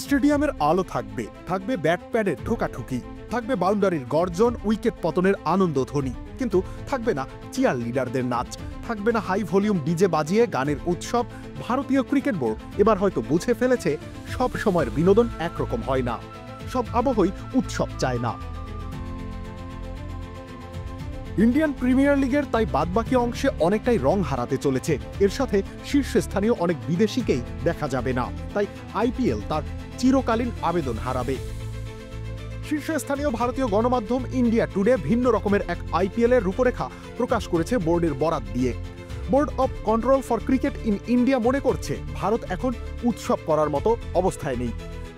স্টেডিয়ামের আলো থাকবে, থাকবে ব্যাট প্যাডের ঠোকাঠুকি, থাকবে বাউন্ডারির গর্জন, উইকেট পতনের আনন্দধ্বনি, কিন্তু থাকবে না চিয়ার লিডারদের নাচ, থাকবে না হাই ভলিউম ডিজে বাজিয়ে গানের উৎসব। ভারতীয় ক্রিকেট বোর্ড এবার হয়তো বুঝে ফেলেছে, সব সময়ের বিনোদন একরকম হয় না, সব আবহই উৎসব চায় না। ইন্ডিয়ান প্রিমিয়ার লিগের তাই বাদবাকি অংশে অনেকটাই রং হারাতে চলেছে। এর সাথে শীর্ষস্থানীয় অনেক বিদেশিকেই দেখা যাবে না, তাই আইপিএল তার চিরকালীন আবেদন হারাবে। শীর্ষস্থানীয় ভারতীয় গণমাধ্যম ইন্ডিয়া টুডে ভিন্ন রকমের এক আইপিএলের রূপরেখা প্রকাশ করেছে বোর্ডের বরাত দিয়ে। Board of control for cricket in India মনে করছে ভারত এখন উৎসব করার মতো অবস্থায় নেই।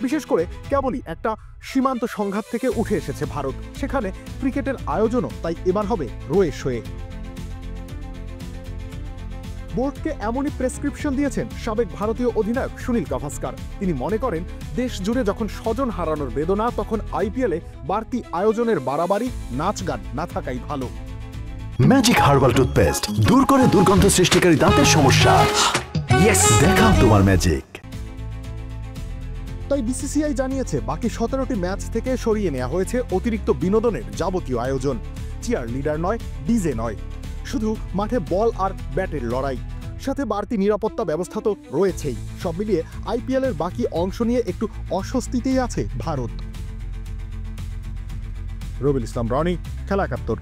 বিশেষ করে কেবলই একটা সীমান্ত সংঘাত থেকে উঠে এসেছে ভারত, সেখানে ক্রিকেটের আয়োজনও তাই এবার হবে রয়ে শোয়ে। বোর্ডকে এমনই প্রেসক্রিপশন দিয়েছেন সাবেক ভারতীয় অধিনায়ক সুনীল গাভাস্কার। তিনি মনে করেন, দেশ জুড়ে যখন স্বজন হারানোর বেদনা, তখন আইপিএলে বাড়তি আয়োজনের বাড়াবাড়ি, নাচ গান না থাকাই ভালো। ম্যাজিক হার্বাল টুথপেস্ট দূর করে দুর্গন্ধ সৃষ্টিকারী দাঁতের সমস্যা। ইয়েস, দেখাও তোমার ম্যাজিক। তাই বিসিসিআই জানিয়েছে, বাকি 17টি ম্যাচ থেকে সরিয়ে নেওয়া হয়েছে অতিরিক্ত বিনোদনের যাবতীয় আয়োজন। চিয়ার লিডার নয়, ডিজে নয়, শুধু মাঠে বল আর ব্যাটের লড়াই, সাথে বাড়তি নিরাপত্তা ব্যবস্থা তো রয়েছেই। সব মিলিয়ে আইপিএলের বাকি অংশ নিয়ে একটু অস্বস্তিতেই আছে ভারত। রবিউল ইসলাম রনি, খেলা ৭১।